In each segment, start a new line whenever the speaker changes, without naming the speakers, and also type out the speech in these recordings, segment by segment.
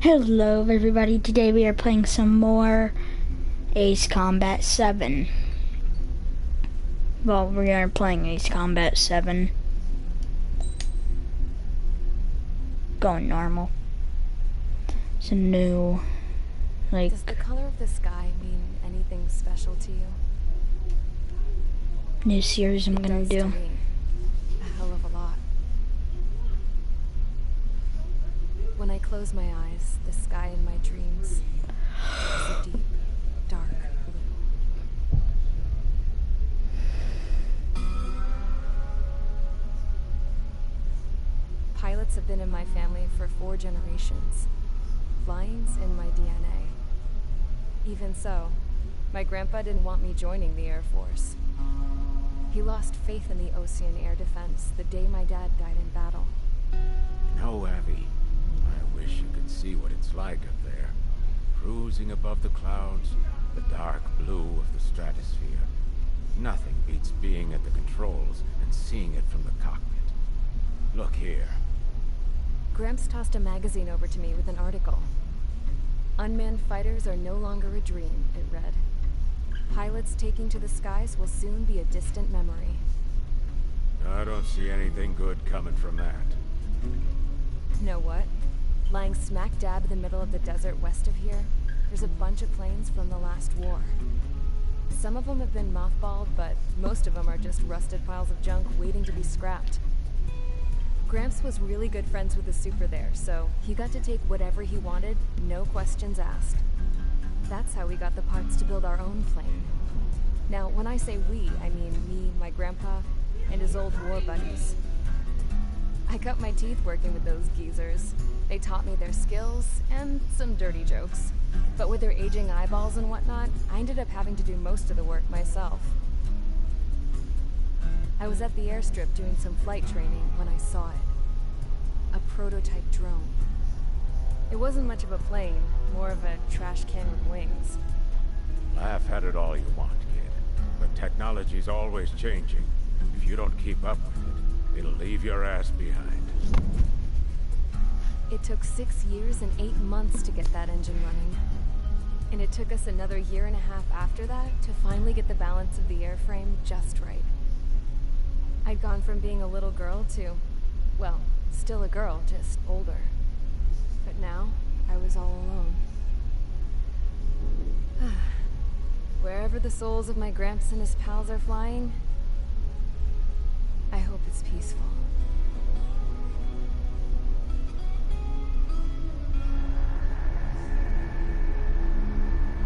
Hello everybody, today we are playing some more Ace Combat 7. Well, we are playing Ace Combat 7. Going normal. It's a new,
Does the color of the sky mean anything special to you?
new series I'm gonna do.
To me, a hell of a lot. When I close my eyes, the sky in my dreams is a deep, dark blue. Pilots have been in my family for 4 generations. Flying's in my DNA. Even so, my grandpa didn't want me joining the Air Force. He lost faith in the Ocean Air Defense the day my dad died in battle.
No, Abby. I wish you could see what it's like up there. Cruising above the clouds, the dark blue of the stratosphere. Nothing beats being at the controls and seeing it from the cockpit. Look here.
Gramps tossed a magazine over to me with an article. Unmanned fighters are no longer a dream, it read. Pilots taking to the skies will soon be a distant memory.
I don't see anything good coming from that.
Know what? Lying smack dab in the middle of the desert west of here, there's a bunch of planes from the last war. Some of them have been mothballed, but most of them are just rusted piles of junk waiting to be scrapped. Gramps was really good friends with the super there, so he got to take whatever he wanted, no questions asked. That's how we got the parts to build our own plane. Now, when I say we, I mean me, my grandpa, and his old war buddies. I cut my teeth working with those geezers. They taught me their skills, and some dirty jokes. But with their aging eyeballs and whatnot, I ended up having to do most of the work myself. I was at the airstrip doing some flight training when I saw it. A prototype drone. It wasn't much of a plane, more of a trash can with wings.
Laugh at it all you want, kid. But technology's always changing. If you don't keep up with it, it'll leave your ass behind.
It took 6 years and 8 months to get that engine running. And it took us another 1.5 years after that to finally get the balance of the airframe just right. I'd gone from being a little girl to, well, still a girl, just older. But now, I was all alone. Wherever the souls of my Gramps and his pals are flying, I hope it's peaceful.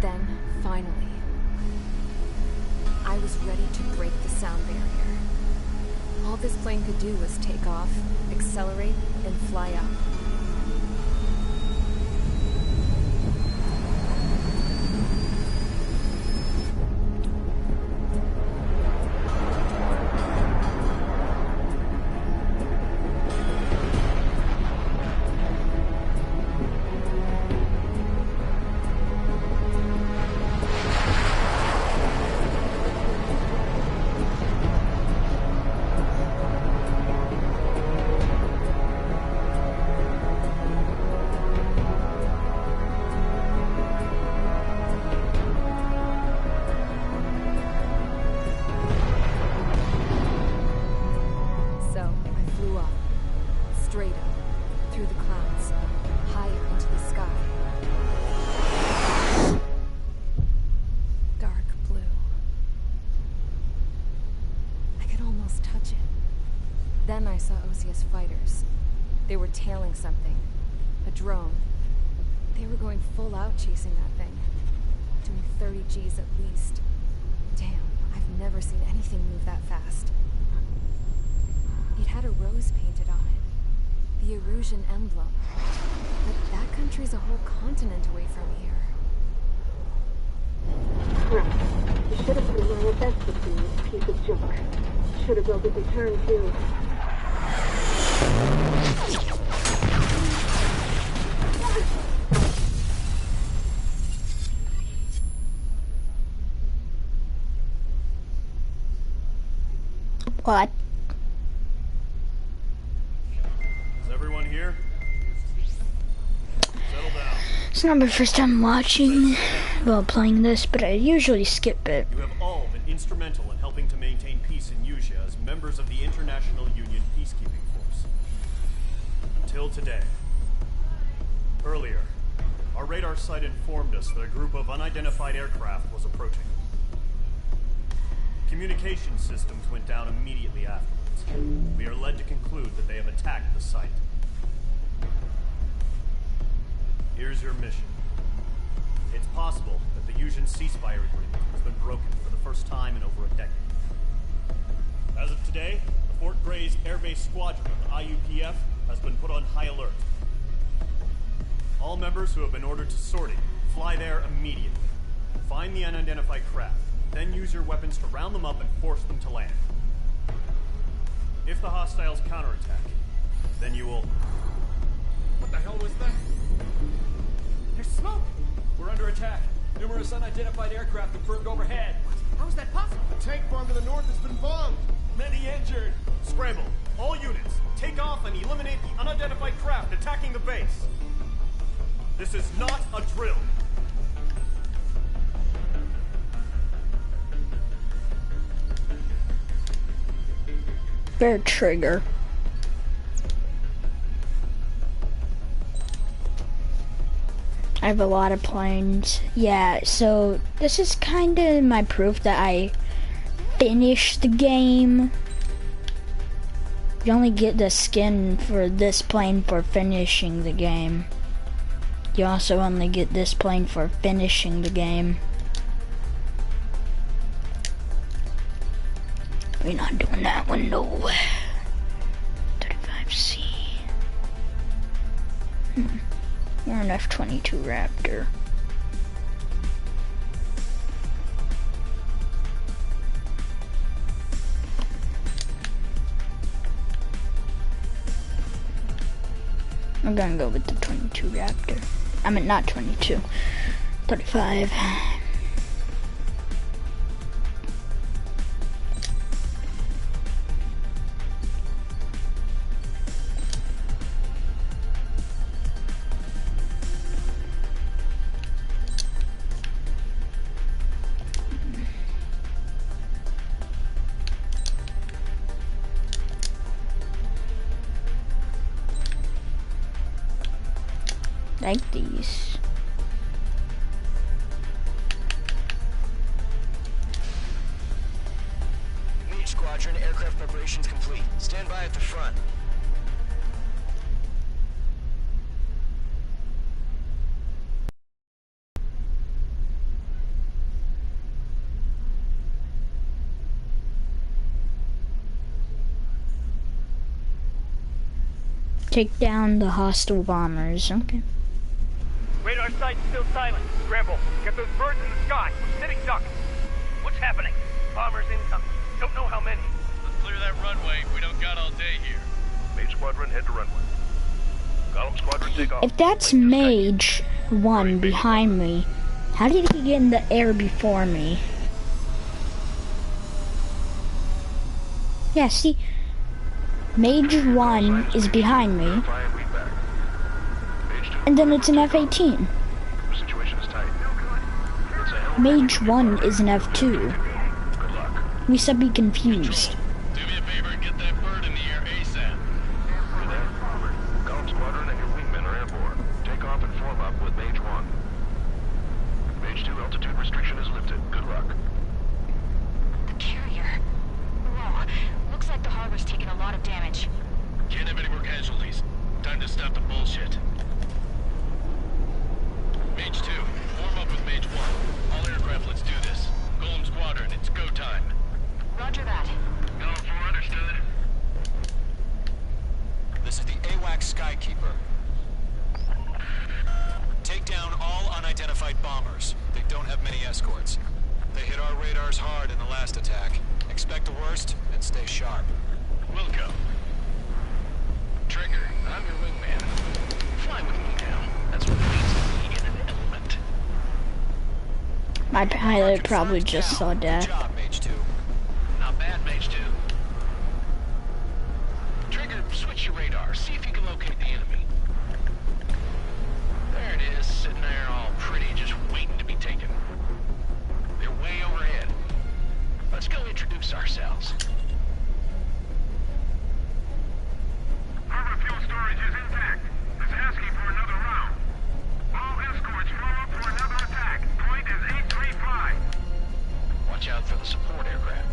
Then, finally, I was ready to break the sound barrier. All this plane could do was take off, accelerate, and fly up. Then I saw Osius fighters. They were tailing something. A drone. They were going full out chasing that thing. Doing 30 Gs at least. Damn, I've never seen anything move that fast. It had a rose painted on it. The Erusian emblem. But that country's a whole continent away from here.
Crap. You should have put my best with this piece of junk. Should have built a return too.
What?
Is everyone here? Settle down.
It's not my first time watching, well, playing this, but I usually skip it.
You have all been instrumental in helping to maintain peace in Usea as members of the International Union Peacekeeping Force. Until today. Earlier, our radar site informed us that a group of unidentified aircraft was approaching. Communication systems went down immediately afterwards. We are led to conclude that they have attacked the site. Here's your mission. It's possible that the Usian ceasefire agreement has been broken for the first time in over a decade. As of today, the Fort Gray's Air Base Squadron of the IUPF has been put on high alert. All members who have been ordered to sortie, fly there immediately. Find the unidentified craft, then use your weapons to round them up and force them to land. If the hostiles counterattack, then you will...
What the hell was that?
There's smoke! We're under attack. Numerous unidentified aircraft confirmed overhead.
How is that possible? The tank farm to the north has been bombed.
Many injured. Scramble. All units, take off and eliminate the unidentified craft attacking the base. This is not a drill.
Bear trigger. I have a lot of planes. Yeah, so this is kind of my proof that I finished the game. You only get the skin for this plane for finishing the game. You also only get this plane for finishing the game. We're not doing that one, no. 35C. We're an F-22 Raptor. I'm gonna go with the 22 Raptor. I mean, not 22. 35. Like these.
Mage Squadron, aircraft preparations complete. Stand by at the front.
Take down the hostile bombers. Okay.
Radar site's still silent. Scramble. Get those birds in the sky. We're sitting ducks. What's happening? Bombers incoming. Don't know how many.
Let's clear that runway. We don't got all day here.
Mage Squadron, head to runway. Column Squadron, take off.
If that's Mage 1 behind me, how did he get in the air before me? Yeah, see? Mage 1 is behind me. And then it's an F-18. Mage 1 is an F-2. We should be confused.
Do me a favor and get that bird in the air ASAP.
Column Squadron and your wingmen are airborne. Take off and form up with Mage 1. Mage 2 altitude restriction is lifted. Good luck.
The carrier. Whoa. Looks like the harbor's taken a lot of damage.
Can't have any more casualties. Time to stop the bullshit. Mage 2, form up with Mage 1. All aircraft, let's do this. Golem Squadron, it's go time.
Roger that.
Going for understood.
This is the AWACS Skykeeper. Take down all unidentified bombers. They don't have many escorts. They hit our radars hard in the last attack. Expect the worst and stay sharp.
Wilco. Trigger, I'm your wingman. Fly with me now. That's what it means to be in an element.
My pilot probably just saw death.
Good job, Mage 2.
Not bad, Mage 2. Trigger, switch your radar. See if you can locate the enemy. There it is, sitting there all pretty, just waiting to be taken. They're way overhead. Let's go introduce ourselves.
Harbor fuel storage is intact. It's asking for another round. All escorts form up for another attack. Point is 835.
Watch out for the support aircraft.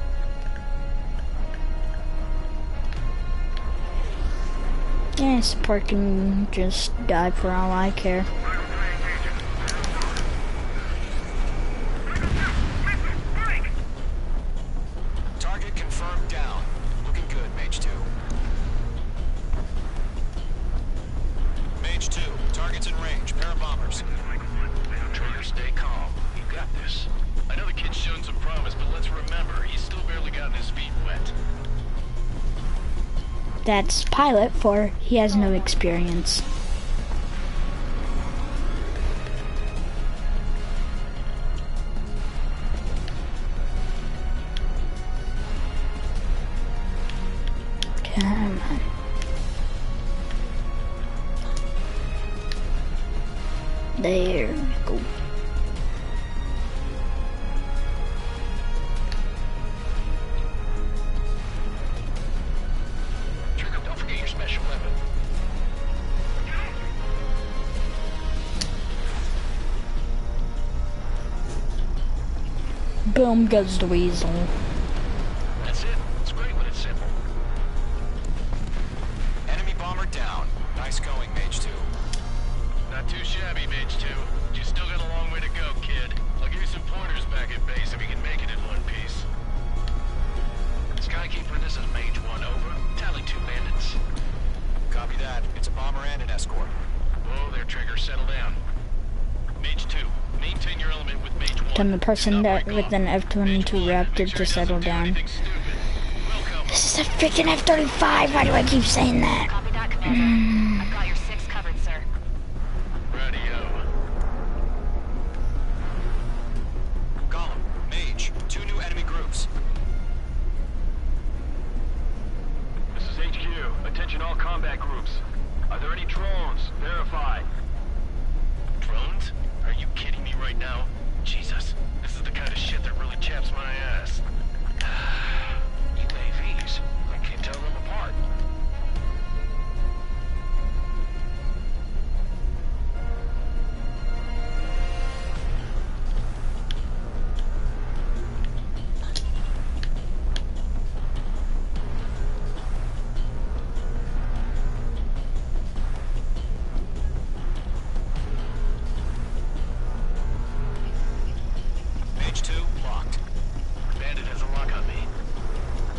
Yeah, support can just die for all I care.
Target confirmed down. Looking good, Mage 2. Mage 2, target's in range. Pair of bombers.
Trigger, stay calm. You got this. I know the kid's shown some promise, but let's remember, he's still barely gotten his feet wet.
That's pilot for he has no experience. Come on. There we go.
Trigger, don't forget your special weapon.
Boom goes the weasel.
That's it. It's great when it's simple.
Enemy bomber down. Nice going, Mage 2.
Not too shabby, Mage 2. You still got a long way to go, kid. I'll give you some pointers back at base if you can make it in one piece. Skykeeper, this is Mage 1, over. Tally 2 bandits.
Copy that. It's a bomber and an escort.
Whoa there, Trigger. Settle down. Mage 2, maintain your element with Mage 1.
Tell the person that
Break
with
off.
an
Mage
F-22
1,
Raptor
make sure
to
he
settle
doesn't do
down.
anything stupid. Welcome.
This is a freaking F-35. Why do I keep saying that?
Copy that, Commander. I've got your 6 covered, sir.
Radio.
Gollum, Mage, 2 new enemy groups.
This is HQ. Attention all combat groups. Are there any drones? Verify.
Drones? Are you kidding me right now? Jesus, this is the kind of shit that really chaps my ass. UAVs. I can't tell them apart.
Mage 2, locked.
Bandit has a lock on me.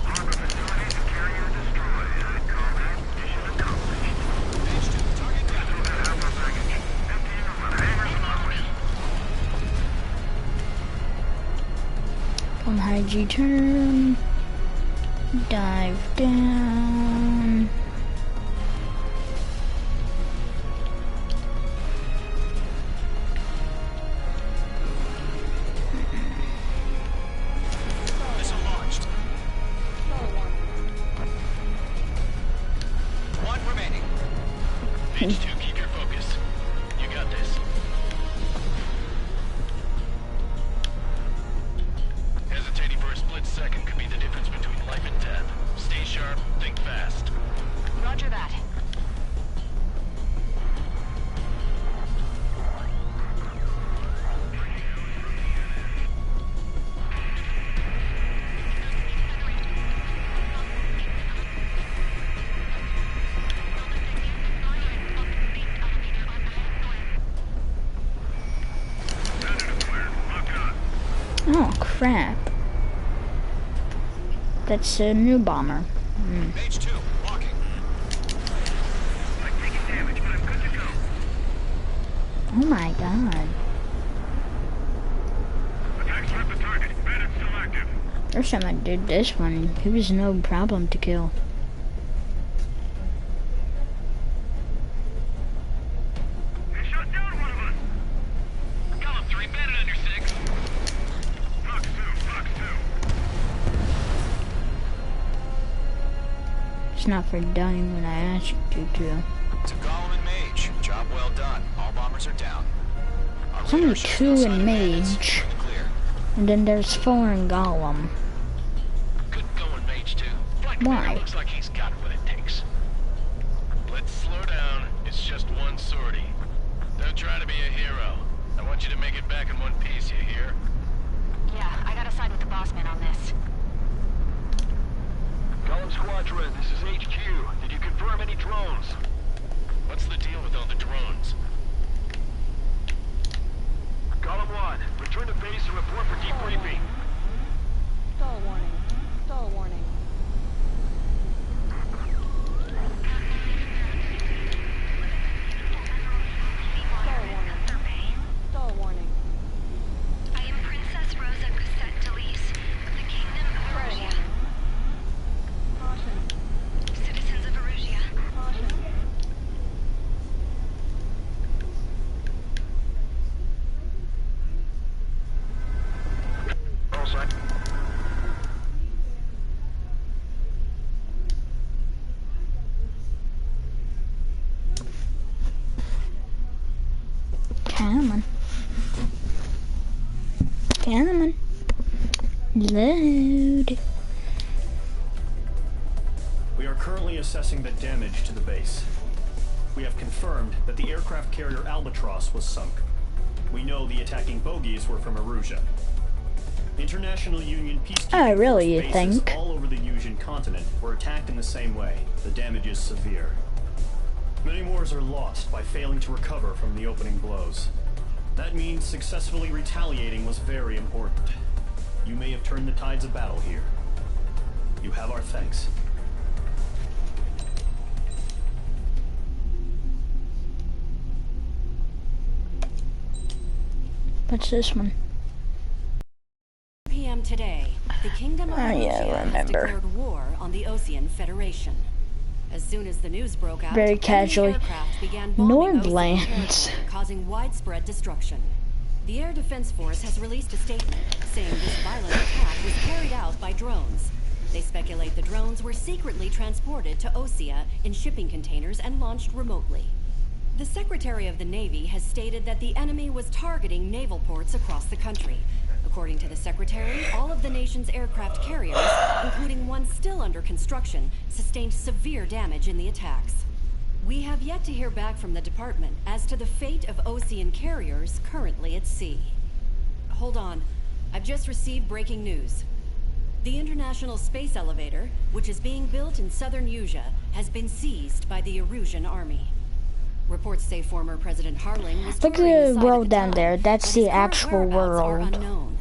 Harbor facilities and carrier destroyed. Combat mission accomplished.
Mage 2, target down.
That harbor package. Emptying of the hangar's locked.
On high G turn. Dive down.
Missile launched. One remaining.
Mage 2, keep your focus. You got this. Hesitating for a split second could be the difference between life and death. Stay sharp, think fast.
Roger that.
Oh crap. That's a new bomber.
Mage 2, walking.
I'm taking damage, but I'm good to go.
Oh my god.
Attack swept the target. Bandit still active.
First time I did this one, he was no problem to kill.
They shot down one of us.
Gollum 3, bandit under 6.
Fox 2, Fox 2.
It's not for dying when I asked you to.
To Gollum and Mage, job well done. All bombers are down. Our
There's only
radar shows
2
no
in
sign of bandits.
Mage.
We're in the clear.
And then there's 4 in Golem.
Good going, Mage 2. Black
Why?
Bear looks like he's got what it takes. Let's slow down. It's just one sortie. Don't try to be a hero. I want you to make it back in one piece, you hear?
Yeah, I gotta side with the boss man on this.
Golem Squadron, this is HQ. Did you confirm any drones? What's the deal with all the drones? Golem 1, return to base and report for debriefing.
Stall warning. Stall warning. Stall warning.
I am Princess Rosa Cassette Delise of the Kingdom of Erusia.
Caution.
Citizens of Erusia.
Caution.
All set.
Come on. Come on. Load.
We are currently assessing the damage to the base. We have confirmed that the aircraft carrier Albatross was sunk. We know the attacking bogies were from Erusia. International Union peacekeeping
Oh, really, you
force bases
think?
all over the Yusian continent were attacked in the same way. The damage is severe. Many wars are lost by failing to recover from the opening blows. That means successfully retaliating was very important. You may have turned the tides of battle here. You have our thanks.
What's this one?
PM today, the Kingdom of
Oh, yeah,
Erusia
I
has
remember.
declared war on the Osean Federation. As soon as the news broke out,
Very
enemy
casually.
aircraft began bombing Osean
Nordlands.
territory, causing widespread destruction. The Air Defense Force has released a statement saying this violent attack was carried out by drones. They speculate the drones were secretly transported to Osea in shipping containers and launched remotely. The Secretary of the Navy has stated that the enemy was targeting naval ports across the country. According to the Secretary, all of the nation's aircraft carriers, including one still under construction, sustained severe damage in the attacks. We have yet to hear back from the department as to the fate of Osean carriers currently at sea. Hold on. I've just received breaking news. The International Space Elevator, which is being built in southern Yusia, has been seized by the Erusian army. Reports say former President Harling was
Look at
touring
the
site
world
at
down
time,
there. That's
but
the
his current
actual
whereabouts are
world.
unknown.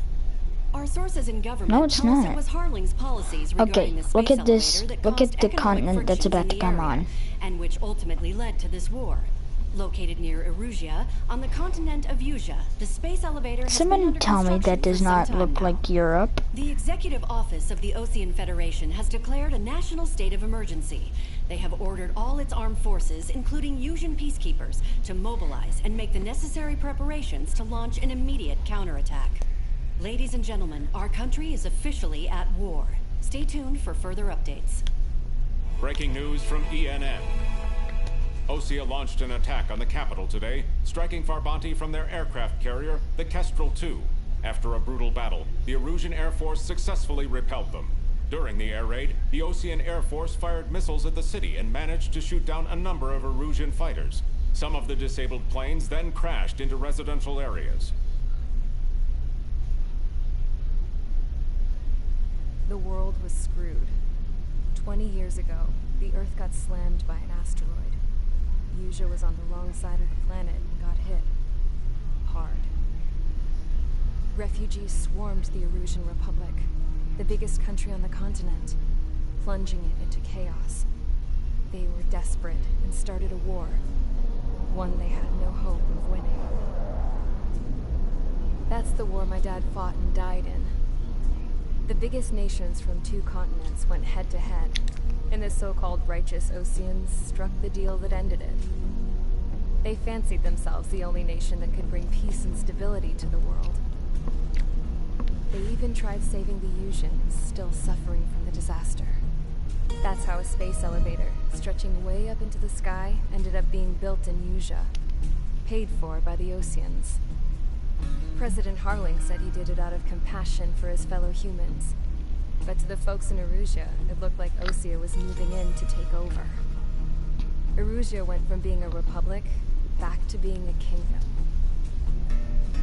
Our sources in government
No, it's
tell us
not.
it was Harling's policies regarding
Okay,
the space
look at this.
elevator that
Look
caused
at the
economic
continent that's
frictions
about
in
to
the
come
area,
on.
and which ultimately led to this war. Located near Erusia, on the continent of Yusia, the space elevator has been
Someone
under
tell me
construction
that does
for some
not
time
look
now.
like Europe.
The Executive Office of the Osean Federation has declared a national state of emergency. They have ordered all its armed forces, including Yusian peacekeepers, to mobilize and make the necessary preparations to launch an immediate counterattack. Ladies and gentlemen, our country is officially at war. Stay tuned for further updates.
Breaking news from ENN. Osea launched an attack on the capital today, striking Farbanti from their aircraft carrier, the Kestrel II. After a brutal battle, the Erusian Air Force successfully repelled them. During the air raid, the Osean Air Force fired missiles at the city and managed to shoot down a number of Erusian fighters. Some of the disabled planes then crashed into residential areas.
The world was screwed. 20 years ago, the Earth got slammed by an asteroid. Yusia was on the wrong side of the planet and got hit. Hard. Refugees swarmed the Erusian Republic, the biggest country on the continent, plunging it into chaos. They were desperate and started a war, one they had no hope of winning. That's the war my dad fought and died in. The biggest nations from 2 continents went head-to-head, and the so-called righteous Oseans struck the deal that ended it. They fancied themselves the only nation that could bring peace and stability to the world. They even tried saving the Yusians, still suffering from the disaster. That's how a space elevator, stretching way up into the sky, ended up being built in Yusia. paid for by the Oceans. President Harling said he did it out of compassion for his fellow humans. But to the folks in Erusia, it looked like Osea was moving in to take over. Erusia went from being a republic back to being a kingdom.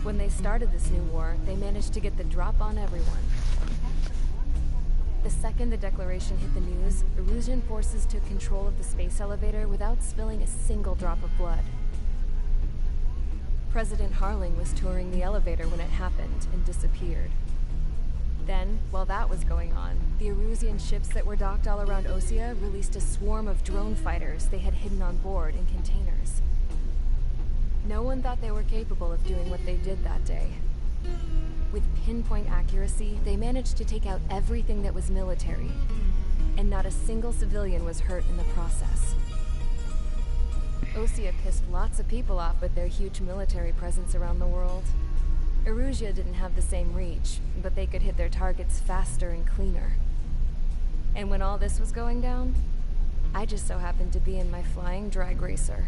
When they started this new war, they managed to get the drop on everyone. The second the declaration hit the news, Erusian forces took control of the space elevator without spilling a single drop of blood. President Harling was touring the elevator when it happened and disappeared. Then, while that was going on, the Erusian ships that were docked all around Osea released a swarm of drone fighters they had hidden on board in containers. No one thought they were capable of doing what they did that day. With pinpoint accuracy, they managed to take out everything that was military, and not a single civilian was hurt in the process. Osea pissed lots of people off with their huge military presence around the world. Erusia didn't have the same reach, but they could hit their targets faster and cleaner. And when all this was going down, I just so happened to be in my flying drag racer.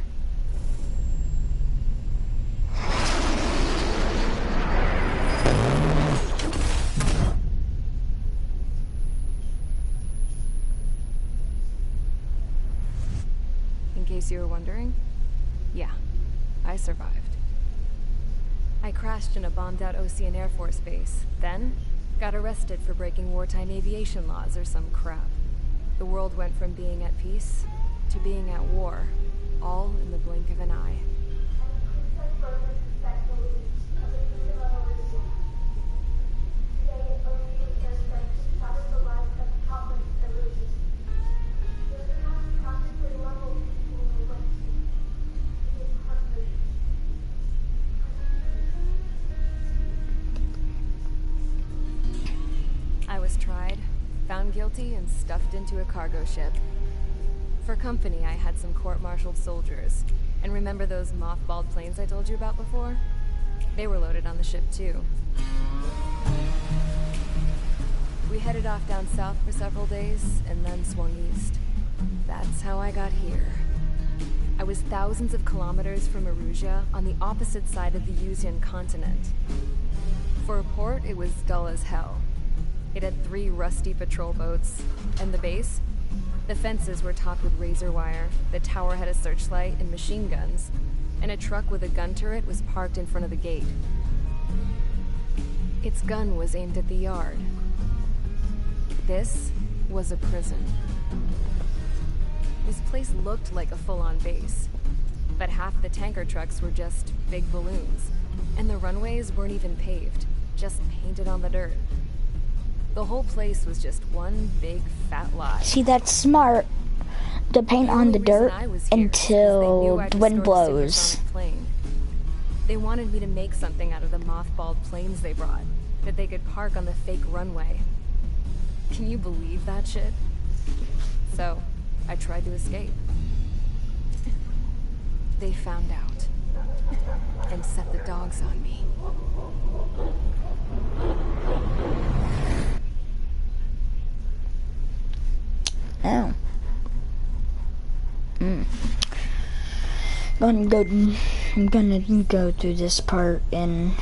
In case you were wondering, yeah, I survived. I crashed in a bombed-out Ocean Air Force base, then got arrested for breaking wartime aviation laws or some crap. The world went from being at peace to being at war, all in the blink of an eye. I was tried, found guilty, and stuffed into a cargo ship. For company, I had some court-martialed soldiers. And remember those mothballed planes I told you about before? They were loaded on the ship, too. We headed off down south for several days, and then swung east. That's how I got here. I was thousands of kilometers from Erusia, on the opposite side of the Yuzian continent. For a port, it was dull as hell. It had 3 rusty patrol boats, and the base? The fences were topped with razor wire, the tower had a searchlight and machine guns, and a truck with a gun turret was parked in front of the gate. Its gun was aimed at the yard. This was a prison. This place looked like a full-on base, but half the tanker trucks were just big balloons, and the runways weren't even paved, just painted on the dirt. The whole place was just one big fat lie.
See, that's smart. To paint on the dirt until the wind blows.
They wanted me to make something out of the mothballed planes they brought, that they could park on the fake runway. Can you believe that shit? So, I tried to escape. They found out, and set the dogs on me.
Oh. I'm gonna go through this part in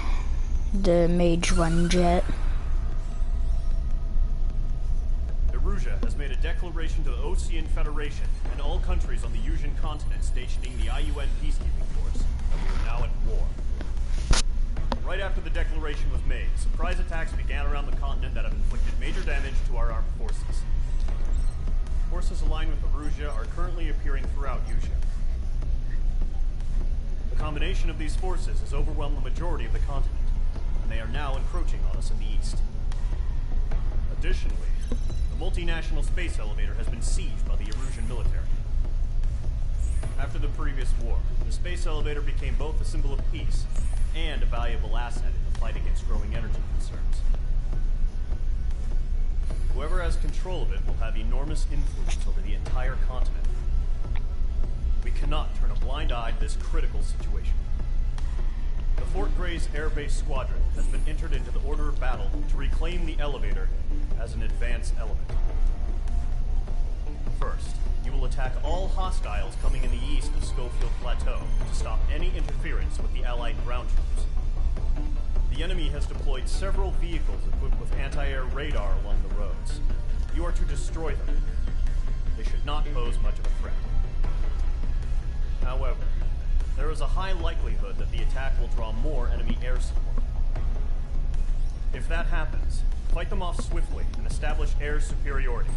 the Mage 1 jet.
Erusia has made a declaration to the Ocean Federation and all countries on the Yuzian continent stationing the IUN peacekeeping force that we are now at war. Right after the declaration was made, surprise attacks began around the continent that have inflicted major damage to our armed forces. Forces aligned with Erusia are currently appearing throughout Yusia. The combination of these forces has overwhelmed the majority of the continent, and they are now encroaching on us in the east. Additionally, the multinational space elevator has been seized by the Erusian military. After the previous war, the space elevator became both a symbol of peace and a valuable asset in the fight against growing energy concerns. Whoever has control of it will have enormous influence over the entire continent. We cannot turn a blind eye to this critical situation. The Fort Gray's Air Base Squadron has been entered into the order of battle to reclaim the elevator as an advance element. First, you will attack all hostiles coming in the east of Schofield Plateau to stop any interference with the Allied ground troops. The enemy has deployed several vehicles equipped with anti-air radar along the roads. You are to destroy them. They should not pose much of a threat. However, there is a high likelihood that the attack will draw more enemy air support. If that happens, fight them off swiftly and establish air superiority.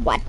What?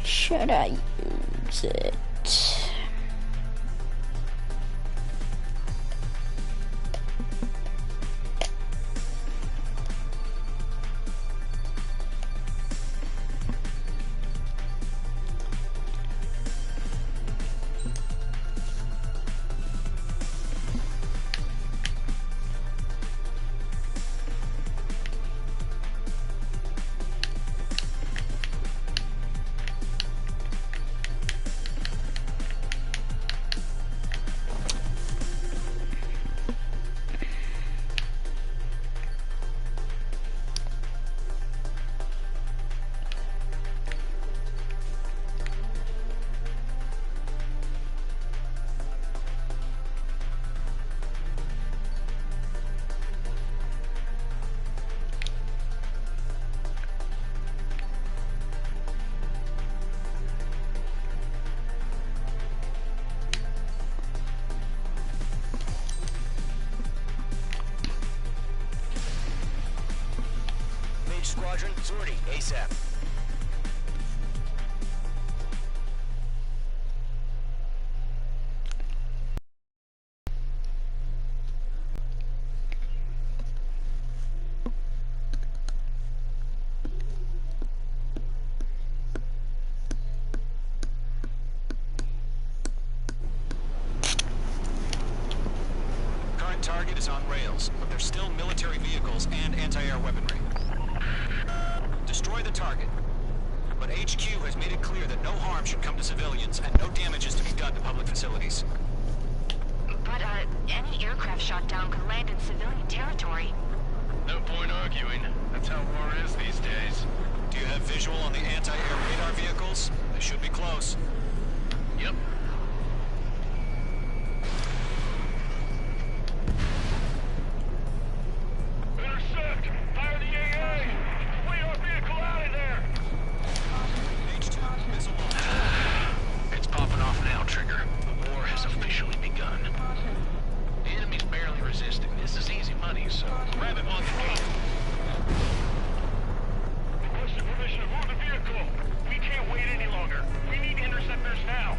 Should I use it?
Squadron, sortie, ASAP. Current target is on rails, but there's still military vehicles and anti-air weaponry. Destroy the target. But HQ has made it clear that no harm should come to civilians and no damage is to be done to public facilities.
But, any aircraft shot down could land in civilian territory.
No point arguing. That's how war is these days.
Do you have visual on the anti-air radar vehicles? They should be close.
Yep.
Intercept! Fire the AA! Complete our vehicle out of there!
H2, missile launch.
It's popping off now, Trigger. The war has officially begun. The enemy's barely resisting. This is easy money, so grab it while you can.
Requesting permission to move the vehicle. We can't wait any longer. We need interceptors now.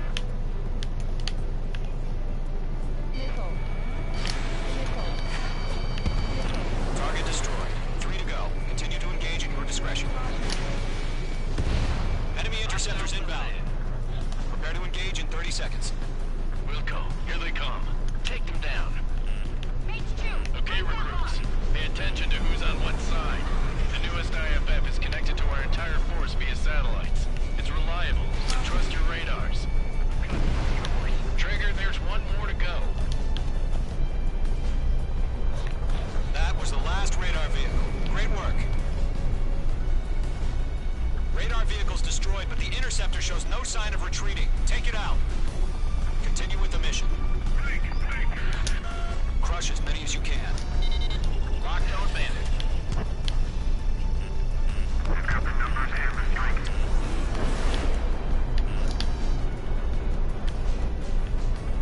entire force via satellites. It's reliable, so trust your radars. Trigger, there's one more to go.
That was the last radar vehicle. Great work. Radar vehicle's destroyed, but the interceptor shows no sign of retreating. Take it out. Continue with the mission. Crush as many as you can. Lockdown bandit.
I've got the numbers and the strike.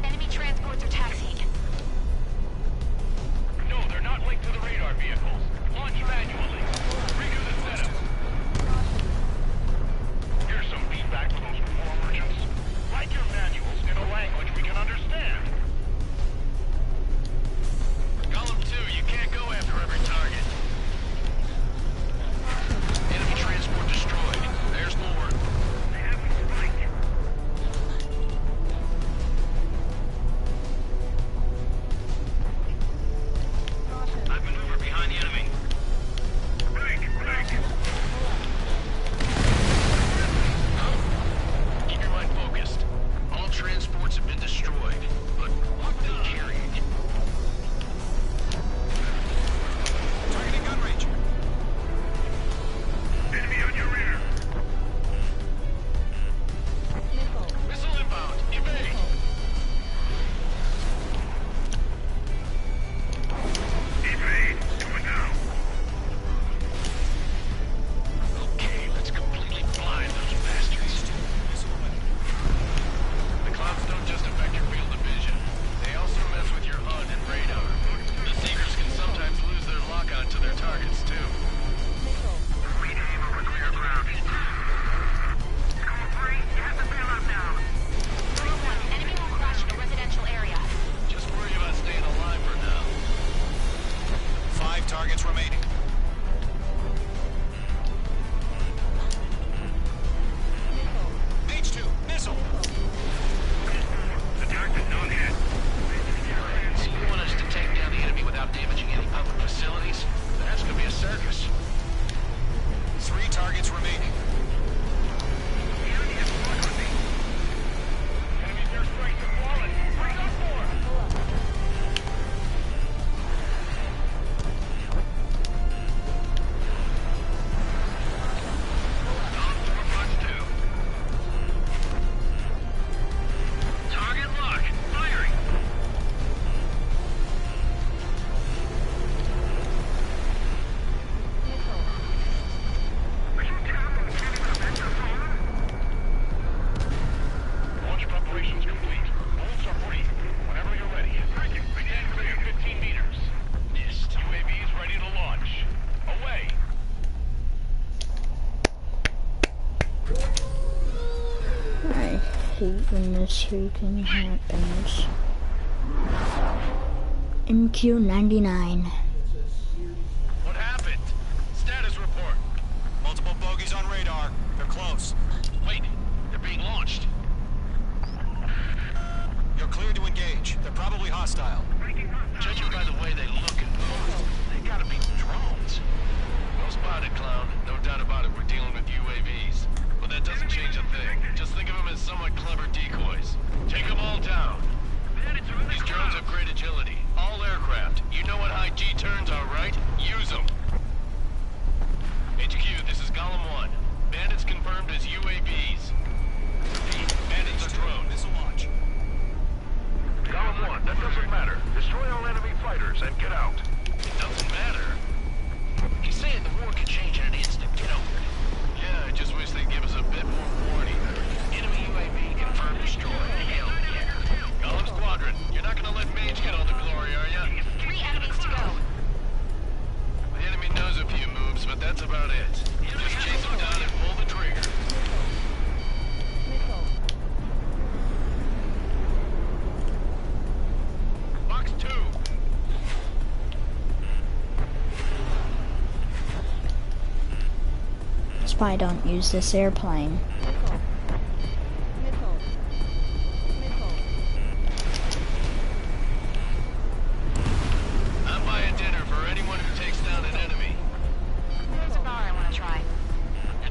Enemy transports are taxiing.
No, they're not linked to the radar vehicles. Launch manually. Redo the setup. Here's some feedback for those war merchants. Write your manuals in a language we can understand.
Golem 2, you can't go after every target. Enemy transport destroyed. There's more.
They haven't spiked.
I've maneuvered behind the enemy. Keep your mind focused. All transports have been destroyed, but what are they carrying?
Targeting gun range.
Enemy on your rear.
Missile inbound. Evade.
Evade. Do it now.
Okay, let's completely blind those bastards. The clouds don't just affect your field of vision. They also mess with your HUD and radar. The Seekers can sometimes lose their lock-on to their targets, too.
Rename over clear ground. Call 3, you have the bailout now.
Enemy will crash in a residential area.
Just worry about staying alive for now.
5 targets remaining. H2, missile.
Attack did not hit.
So you want us to take down the enemy without damaging any public facilities? That's gonna be a circus.
3 targets remaining.
The enemy is following me. Enemy's airstrikes have fallen. Bring up more. Down 4+2. Target lock. Firing. Launch preparations complete. Bolts are free. Whenever you're ready. Begin clear 15 meters. Missed. UAVs ready to launch. Away.
I hate when this freaking happens. MQ-99.
What happened? Status report.
Multiple bogeys on radar. They're close.
Wait, they're being launched.
You're cleared to engage. They're probably hostile.
Judging by the way they look and move, they gotta be drones. Well spotted, clown. No doubt about it, we're dealing with UAVs. But that doesn't change a thing. Just think of them as somewhat clever decoys. Take them all down. These drones have great agility. All aircraft. You know what high G turns are, right? Use them. HQ, this is Golem 1. Bandits confirmed as UAVs. Repeat, bandits are drones.
Missile launch.
Golem 1, that doesn't matter. Destroy all enemy fighters and get out.
It doesn't matter. He's saying the war could change in an instant. Get over it. Yeah, I just wish they'd give us a bit more warning. Enemy UAV confirmed destroyed. Hell yeah. Golem Squadron, you're not gonna let Mage get all the glory, are ya?
3 enemies to go.
The enemy knows a few moves, but that's about it. Just chase them down and pull the trigger. Box 2.
That's why I don't use this airplane.
I'm buying dinner for anyone who takes down an enemy.
There's a bar I want to try.
You're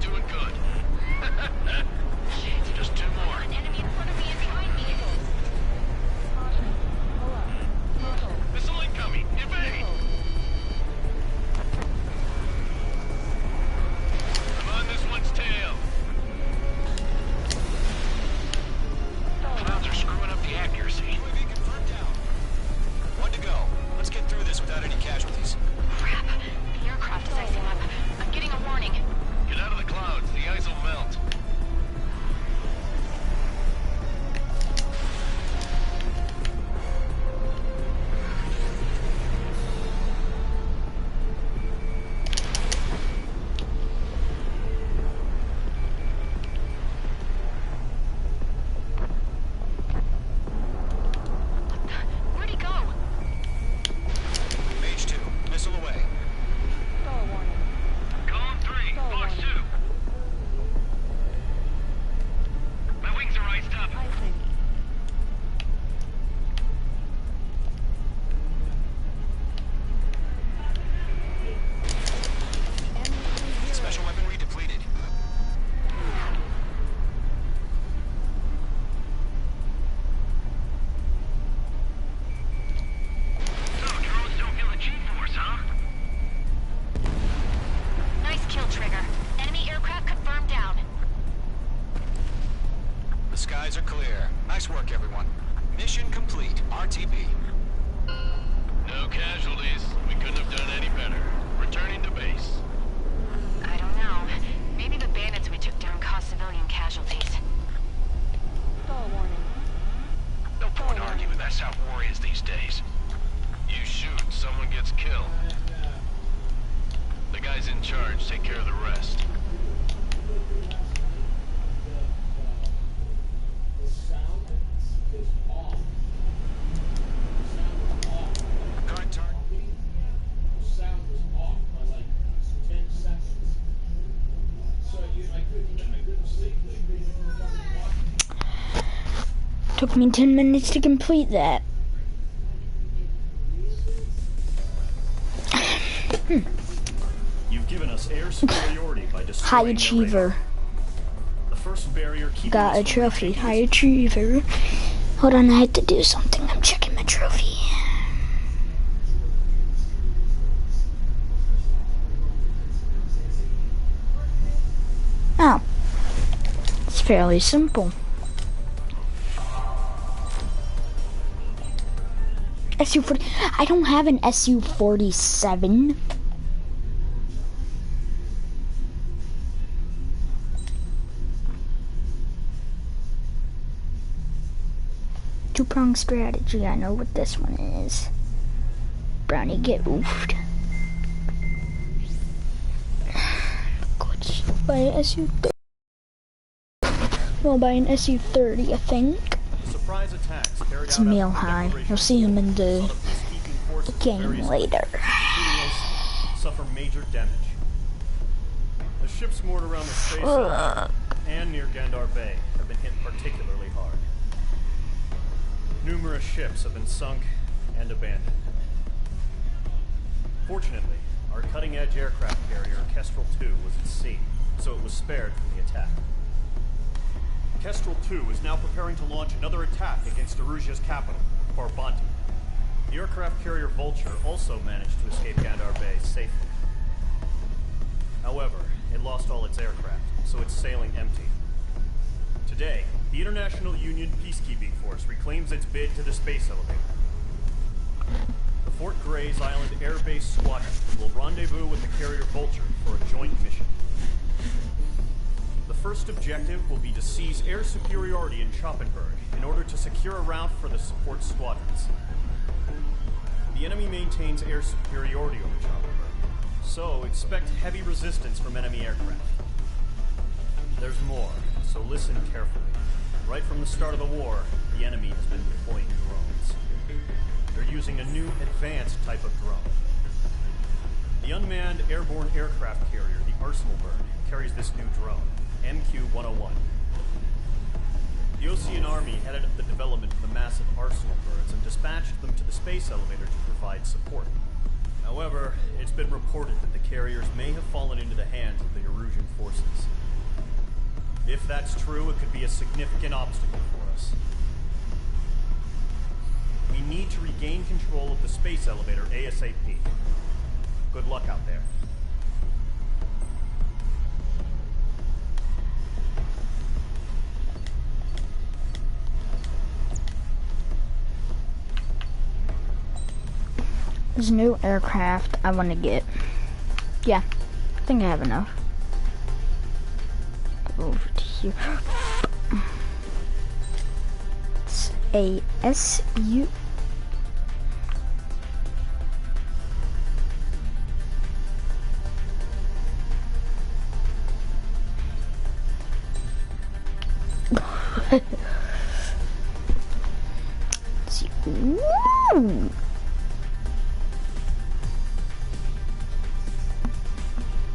areas these days. You shoot, someone gets killed. The guys in charge take care of the rest.
Current target.
Took me 10 minutes to complete that.
You've given us air superiority by
High
destroying their
achiever.
radar. The first barrier keeping
Got
us
a
from
trophy.
reaching
High
is-
achiever. Hold on, I had to do something. I'm checking my trophy. Oh. It's fairly simple. SU-40. I don't have an SU-47. Two-pronged strategy. I know what this one is. Brownie, get oofed. Good. Buy an SU-30. Well, buy an SU-30, I think.
Surprise attacks carried
It's
out
Meal
after the
High.
declaration
You'll see him in
saw
the
peacekeeping forces of
game
various
later.
including us, suffer major damage. The ships moored around the space elevator and near Gandar Bay have been hit particularly hard. Numerous ships have been sunk and abandoned. Fortunately, our cutting-edge aircraft carrier, Kestrel 2, was at sea, so it was spared from the attack. Kestrel 2 is now preparing to launch another attack against Erusia's capital, Farbanti. The aircraft carrier Vulture also managed to escape Gandar Bay safely. However, it lost all its aircraft, so it's sailing empty. Today, the International Union Peacekeeping Force reclaims its bid to the space elevator. The Fort Grays Island Air Base Squadron will rendezvous with the carrier Vulture for a joint mission. The first objective will be to seize air superiority in Schoppenberg in order to secure a route for the support squadrons. The enemy maintains air superiority over Schoppenberg, so expect heavy resistance from enemy aircraft. There's more, so listen carefully. Right from the start of the war, the enemy has been deploying drones. They're using a new advanced type of drone. The unmanned airborne aircraft carrier, the Arsenal Bird, carries this new drone, MQ-101. The Ocean Army headed up the development of the massive Arsenal birds and dispatched them to the space elevator to provide support. However, it's been reported that the carriers may have fallen into the hands of the Erusian forces. If that's true, it could be a significant obstacle for us. We need to regain control of the space elevator ASAP. Good luck out there.
There's a new aircraft I want to get. Yeah, I think I have enough. Go over to here. It's a SU. Let's see. Ooh.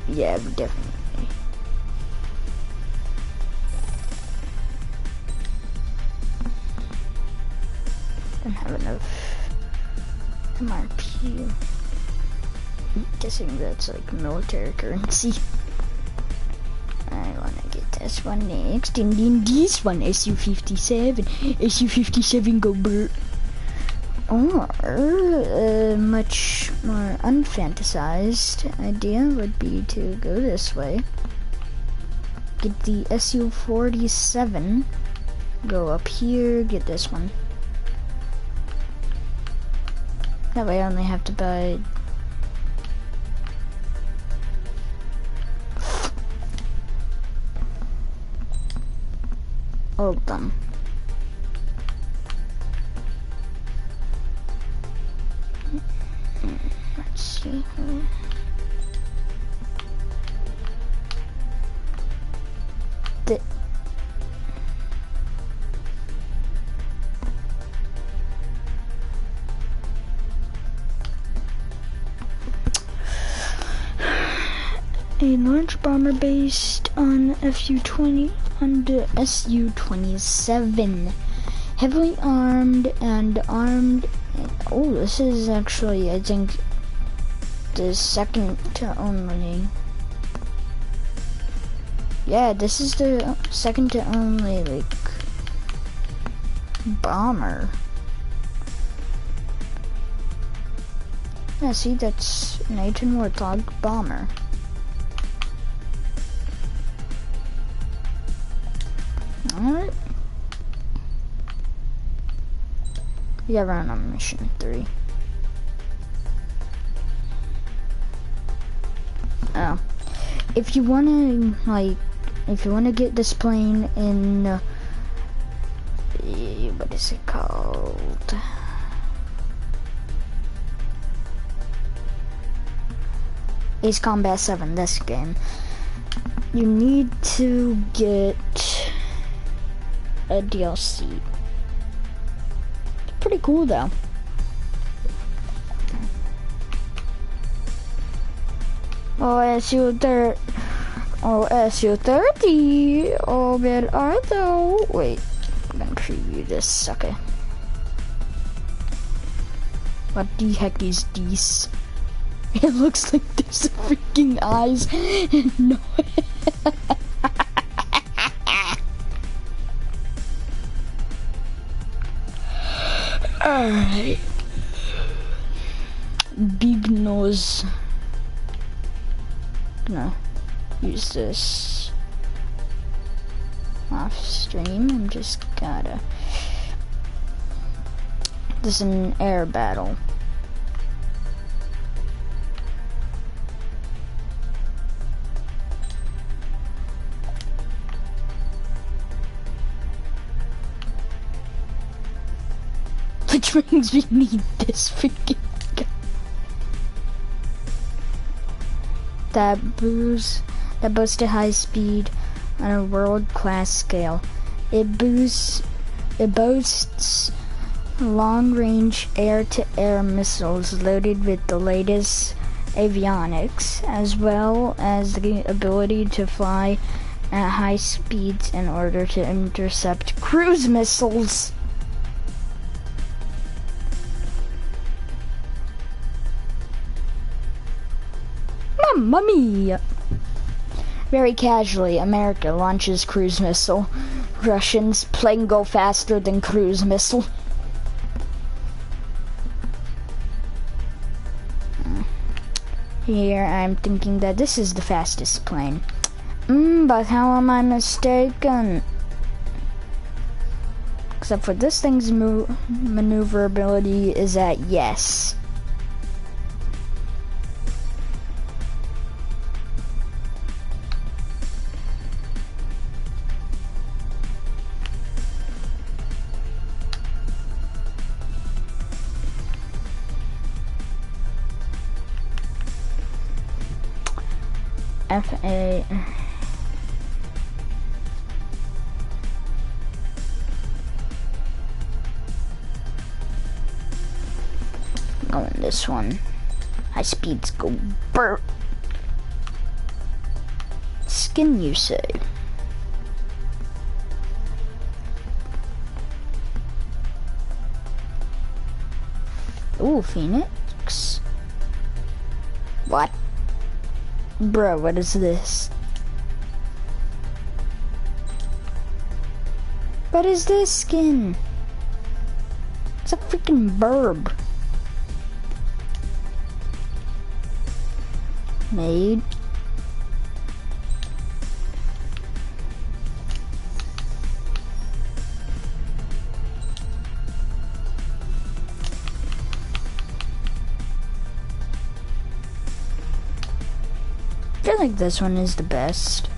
Yeah, definitely. Don't have enough MRP. I'm guessing that's like military currency. I wanna get this one next, and then this one, SU-57. SU-57 go brr. Or a much more unfantasized idea would be to go this way. Get the SU-47. Go up here, get this one. That way I only have to buy... all of them. see. The a large bomber based on FU-20 on the SU-27. Heavily armed and armed. Oh, this is actually, I think, the second to only. Yeah, this is the second to only, like, bomber. Yeah, see, that's an 18 Warthog bomber. Alright. Yeah, we're on mission 3. Oh. If you wanna, like, if you wanna get this plane in, what is it called? Ace Combat 7, this game. You need to get a DLC. It's pretty cool though. OSU-30. Oh man, Arthur. Wait, I'm gonna preview this sucker. What the heck is this? It looks like there's freaking eyes. No. Alright. Big nose. Gonna use this off stream. I'm just gotta. This is an air battle. Which means we need this freaking guy. That boasts a high speed on a world-class scale. It boasts long-range air-to-air missiles loaded with the latest avionics, as well as the ability to fly at high speeds in order to intercept cruise missiles. Mamma mia! Very casually, America launches cruise missile. Russians, plane go faster than cruise missile. Here, I'm thinking that this is the fastest plane. But how am I mistaken? Except for this thing's maneuverability is at yes. FA. Going this one. High speeds go burp. Skin, you say? Ooh, Phoenix. What? Bro, what is this? What is this skin? It's a freaking burb. Made. I feel like this one is the best.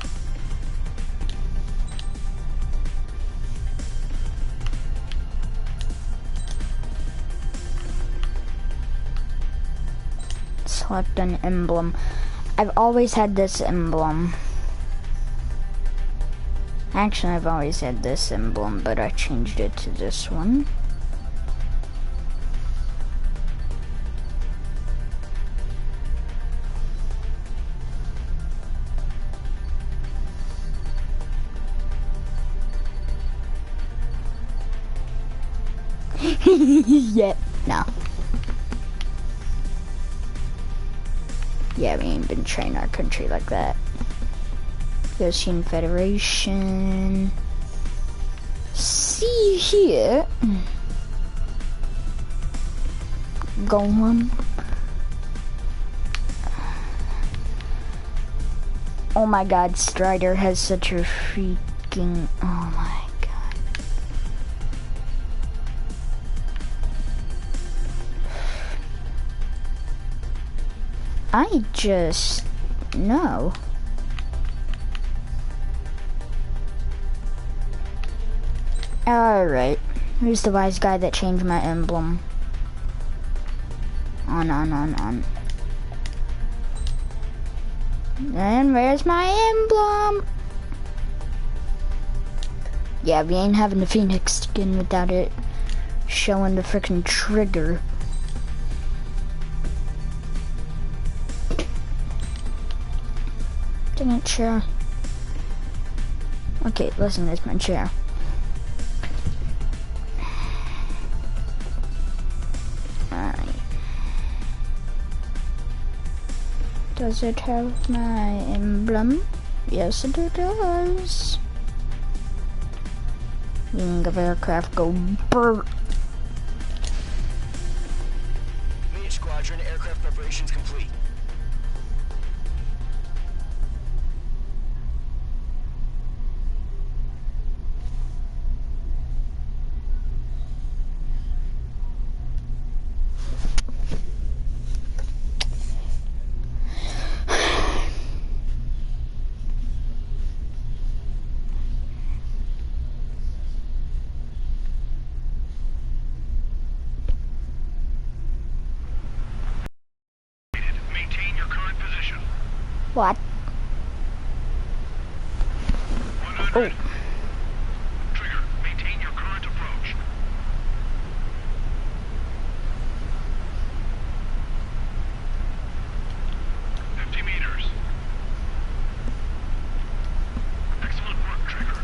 It's collect an emblem. I've always had this emblem. Actually, I've always had this emblem, but I changed it to this one. Yeah, no. Yeah, we ain't been training our country like that. European Federation. See here. Golem. Oh my god, Strider has such a freaking... Oh my god. I just... No. Alright. Who's the wise guy that changed my emblem? On. And where's my emblem? Yeah, we ain't having the Phoenix skin without it showing the frickin' trigger. Dang it, chair. Okay, listen, there's my chair. Alright. Does it have my emblem? Yes, it does. Wing of aircraft go brr.
Mage Squadron, aircraft preparations complete.
Maintain your current position.
What?
100. Trigger, maintain your current approach. 50 meters. Excellent work, Trigger.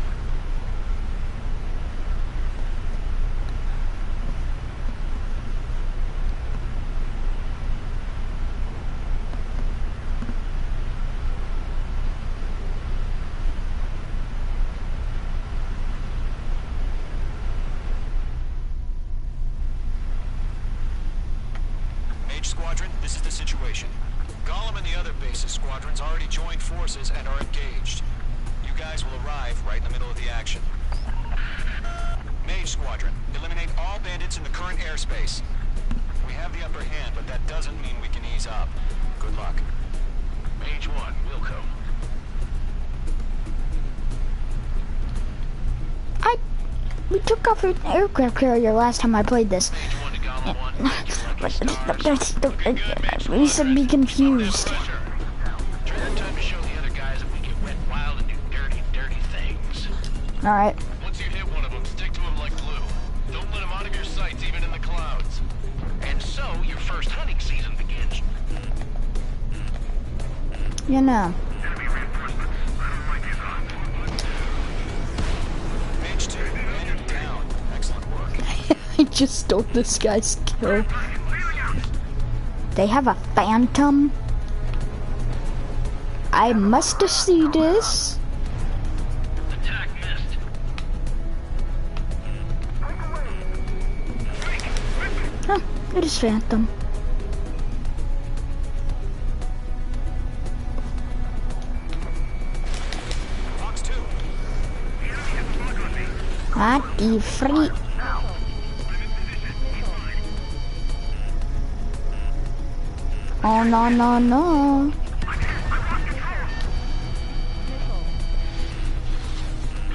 Mage Squadron, this is the situation. Golem and the other bases squadrons already joined forces and are engaged. You guys will arrive right in the middle of the action. Mage Squadron, eliminate all bandits in the current airspace. We have the upper hand, but that doesn't mean we can ease up. Good luck.
Mage 1, Wilco.
We took off an aircraft carrier last time I played this.
Mage 1 to Golem 1.
We should be confused.
Try that time to show the other guys that we get wet, wild, and do dirty, dirty things.
Alright.
Once you hit one of them, stick to him like glue. Don't let him out of your sights, even in the clouds. And so, your first hunting season begins.
You know.
Enemy reinforcements. I don't like these odds.
Mage 2, bandit down. Excellent work.
I just stole this guy's kill. They have a phantom? I must have seen this.
Attack missed.
Huh, it is phantom.
Fox 2.
What the freak? Oh no.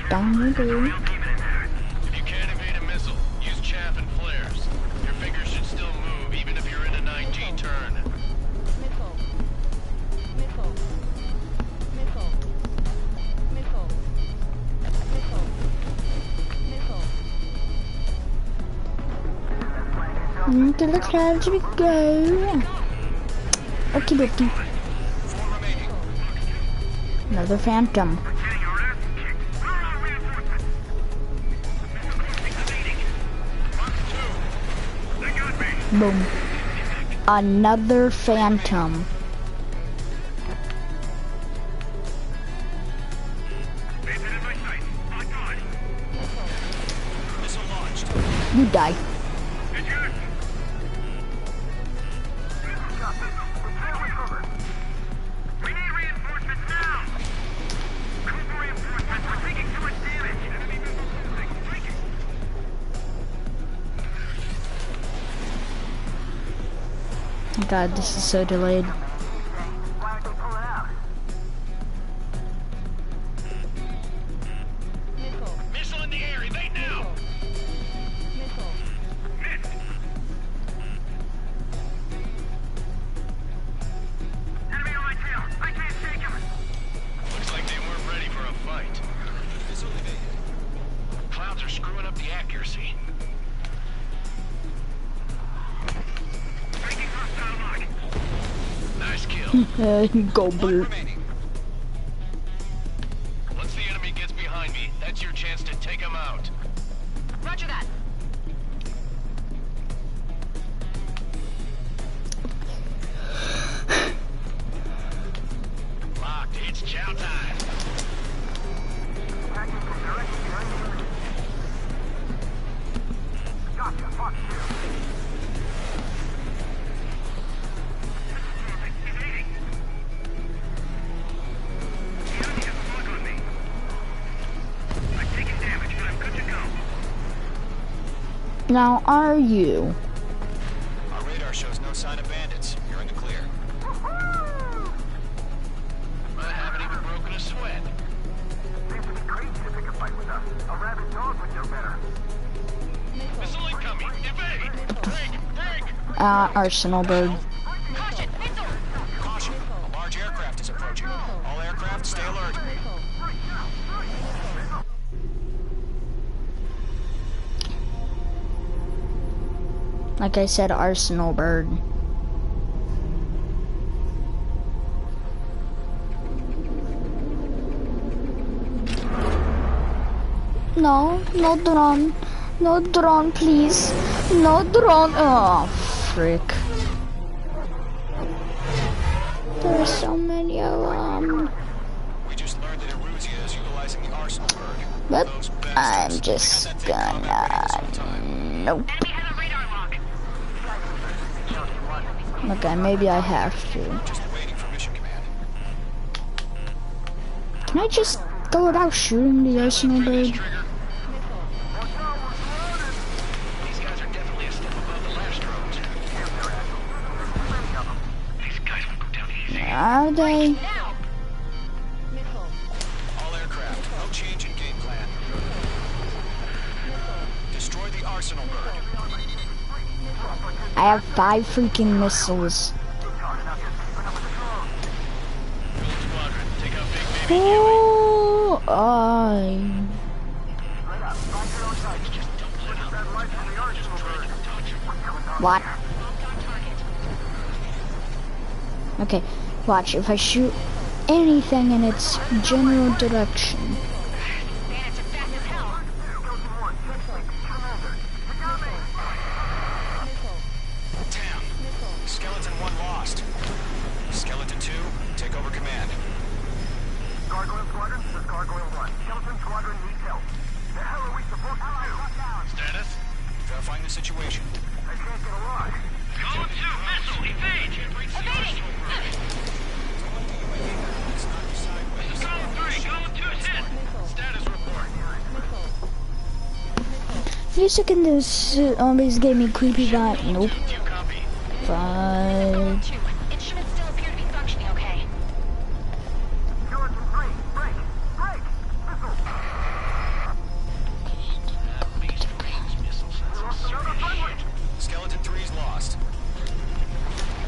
Down we go.
If you can't evade a missile, use chaff and flares. Your fingers should still move, even if you're in a 9G turn.
Into the clouds we go. Okie dokie. Another phantom. Boom. Another phantom. You die. God, this is so delayed.
Missile in the air, evade now! Enemy on my tail! I can't shake him! Looks like they weren't ready for a fight.
Missile evaded.
Clouds are screwing up the accuracy. Breaking hostile lock. Nice kill.
Go
One
blue.
remaining.
Once the enemy gets behind me, that's your chance to take him out.
Roger that.
Locked. It's chow time. Gotcha. Fuck you. Evading. The enemy has a lock on me. I'm taking damage, but I'm good to go.
Now are you?
Our radar shows no sign of bandits. You're in the clear.
I haven't even broken a sweat. Seems to be crazy to pick a fight with us. A rabid dog would know better. Missile incoming! Evade! Break!
Arsenal bird.
Caution, missile!
Caution! A large aircraft is approaching. All aircraft, stay alert.
Like I said, arsenal bird. No, no drone. No drone, please. No drone. Oh, frick. There are so many of them.
We just learned that Eruzia is utilizing the arsenal bird.
But
Those
I'm
bastards.
just
They had that thing combat ready this whole time.
Nope.
Enemy has a radar lock.
Okay, maybe I have to.
Just waiting for mission command.
Can I just go without shooting the arsenal bird?
These guys are definitely a step above the last drones. These guys won't go down easy.
Are they?
Now!
All aircraft, no change in game plan. Destroy the arsenal bird.
I have 5 freaking missiles.
Squadron, take out Big Baby.
Oh, What? Okay, watch. If I shoot anything in its general direction.
Bandits are fast as hell.
Damn. Skeleton 1 lost. Skeleton 2, take over command.
Gargoyle Squadron, this is Gargoyle 1. Skeleton Squadron needs help. The hell are we supposed to do? Status?
Verifying the situation.
I can't get a lock. Column 2, missile, evade!
Evading!
Column 3, Column 2's hit! Status report.
Music in this always gave me creepy vibe. Nope.
Do you copy?
But
2. Instruments still appear to be functioning okay.
Skeleton 3, break! Break! Missile! Another friendly!
Skeleton 3's lost.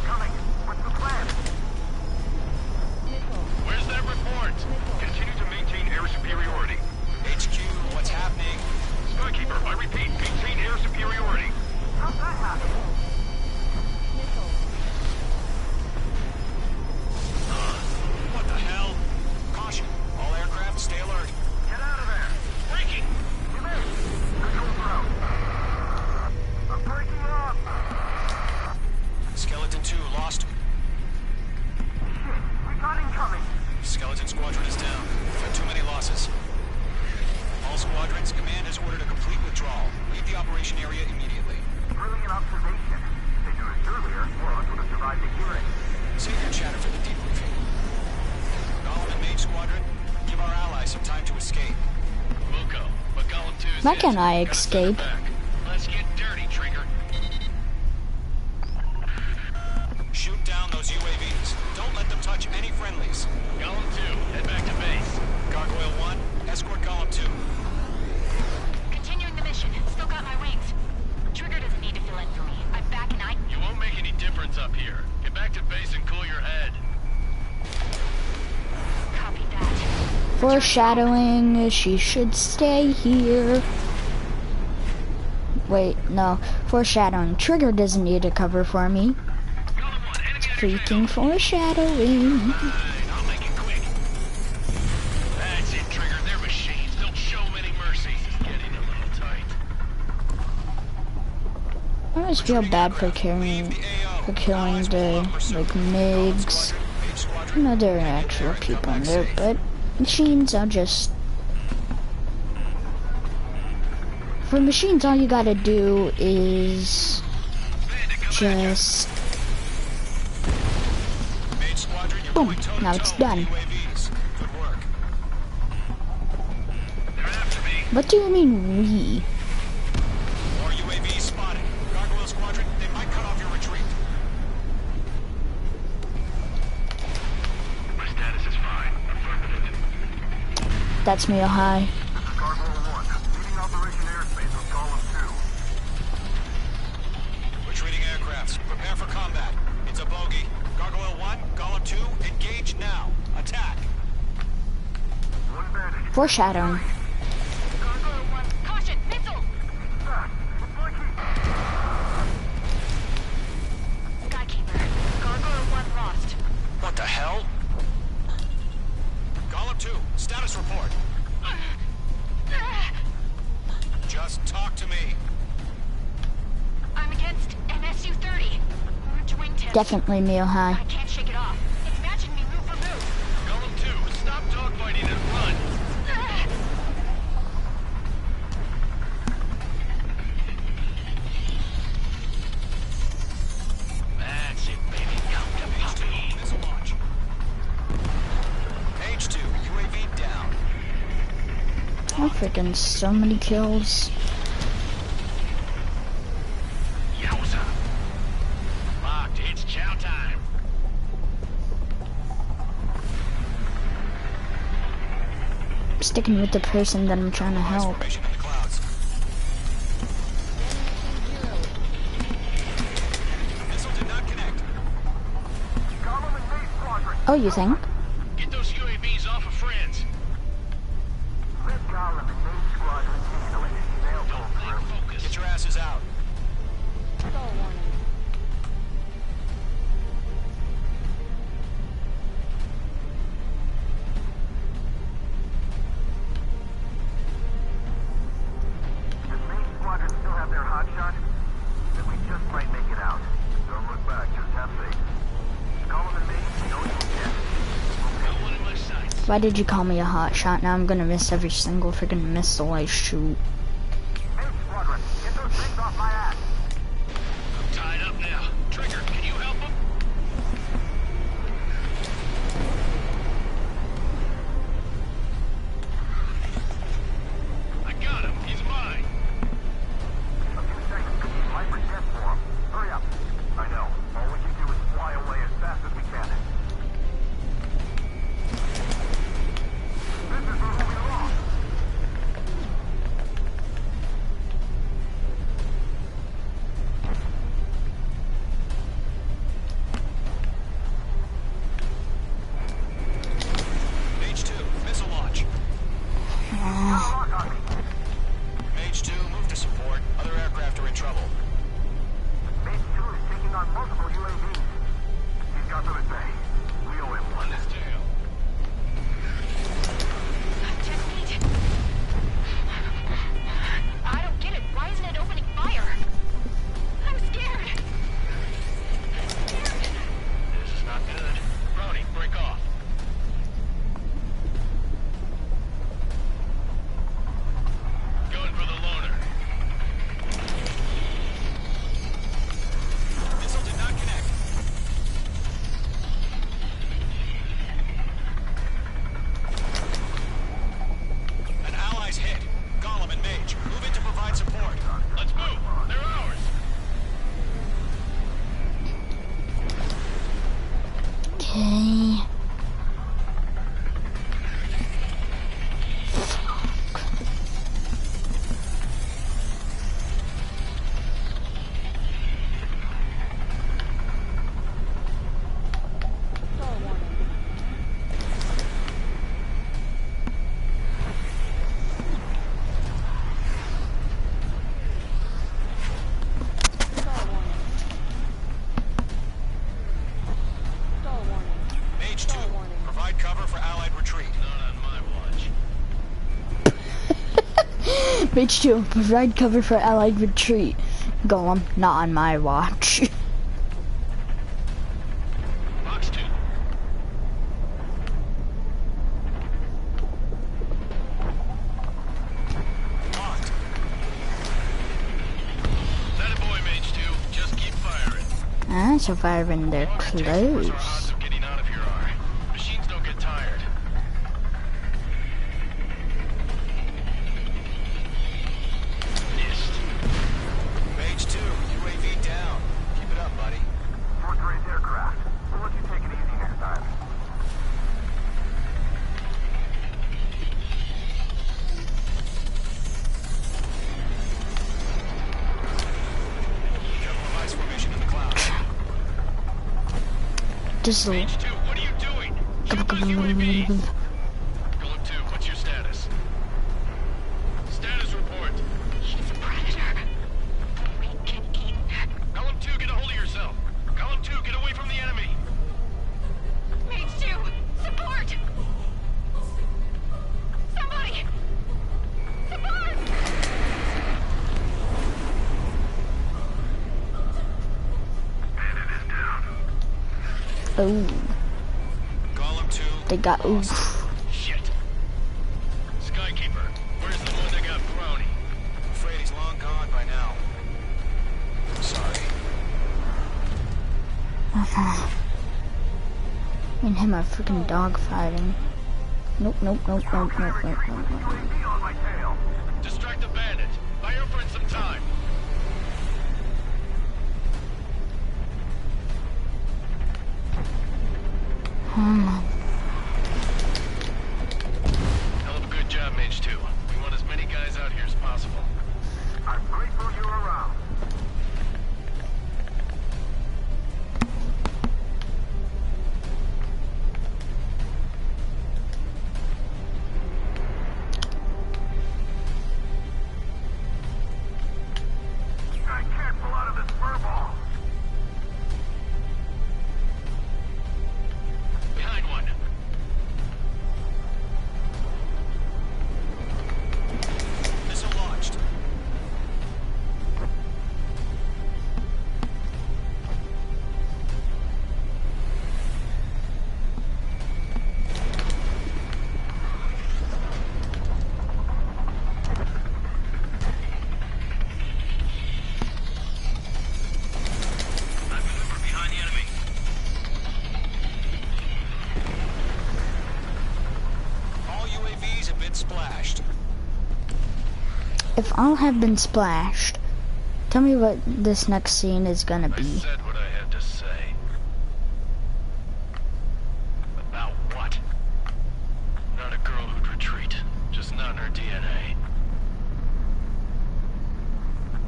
Coming. What's the plan? Where's that report? Continue to maintain air superiority.
HQ, what's happening?
Skykeeper, I repeat, maintain air superiority. How's that happen?
Why can't I escape?
Let's get dirty, Trigger.
Shoot down those UAVs. Don't let them touch any friendlies.
Golem 2, head back to base.
Gargoyle 1, escort Golem 2.
Continuing the mission. Still got my wings. Trigger doesn't need to fill in for me. I'm back and
You won't make any difference up here. Get back to base and cool your head.
copy that.
Foreshadowing, she should stay here. Wait, no. Foreshadowing, Trigger doesn't need to cover for me. Freaking foreshadowing.
I'll make it quick. That's it, Trigger. They're machines. Don't show them any mercy. It's getting a little tight.
I always feel bad for killing the, like, MiGs. I know there are actual people in there, but machines are just... For machines, all you gotta do is just... Boom, now it's done. What do you mean, we?
More UAVs spotted. Gargoyle Squadron, they might cut off your retreat.
My status is fine. Affirmative.
That's me, a high.
Gargoyle 1, leading Operation Airspace with Golem 2.
Retreating aircrafts, prepare for combat. It's a bogey. Gargoyle 1, Golem 2, engage now. Attack.
One bandage.
Foreshadowing.
Gargoyle 1. Caution! Missile! Skykeeper. Gargoyle 1 lost.
What the hell? Golem 2, status report. Just talk to me.
I'm against an SU-30. Merge wingtips.
Definitely me, a high.
I can't shake it off. It's matching me move for move.
Golem 2, stop dogfighting and run. That's it, baby. Come to puppy.
Missile launch. H2, UAV down.
Oh, freaking so many kills.
Yowza. Locked. It's chow time.
I'm sticking with the person that I'm trying to help.
Formation in the clouds. Missile did not connect.
Golem and Mace Squadron.
Oh, you think?
Get those UAVs off of friends.
Let Golem and Mace Squadron handle it. They'll pull through.
Focus.
Get your asses out.
Does Mace Squadron still have their hot shot? Then we just might make it out. Don't look back, just have faith. Golem and Mace, know you can.
Got one in my sights.
Why did you call me a hot shot? Now I'm gonna miss every single freaking missile I shoot.
Mace Squadron, get those things off my ass.
I'm tied up now. Trigger, can you help him? I got him. He's mine.
A few seconds, you might forget for him. Hurry up. I know. All we can do is fly away as fast as we can. This is where we belong.
Okay.
Mage 2, provide cover for Allied retreat.
Not on my watch.
Mage 2, provide cover for Allied retreat. Golem, not on my watch.
Box 2.
Locked.
That a boy, Mage 2. Just keep firing.
I'm surviving their
Longer it takes, the worse our
clothes.
odds of getting out of here are. Machines don't get tired. Missed.
Mage 2, UAV down. Keep it up, buddy.
Fourth-grade aircraft. We'll let you take it easy next time.
Careful of ice formation in the clouds.
Just
Mage 2, what are you doing? Shoot those UAVs! Golem 2, what's your status? Status report.
He's a predator. We can eat.
Column 2, get a hold of yourself. Column 2, get away from the enemy.
Mage 2, support! Somebody! Support!
oh,
Column 2.
they got oof.
Shit. Skykeeper, where's the one that got brownie?
I'm afraid he's long gone by now. Sorry.
Me and him are freaking dogfighting. Nope, nope, nope, nope, nope, nope, nope, nope.
UAV on my tail.
Distract the bandit. Buy your friend some time. Hell of a good job, Mage 2. We want as many guys out here as possible.
I'm grateful you're around. I can't pull out of this furball.
Behind one.
Missile launched.
I've maneuvered behind the enemy.
All UAVs have been splashed.
If all have been splashed, tell me what this next scene is gonna
I
be.
said what I had to say. About what? Not a girl who'd retreat. Just not in her DNA.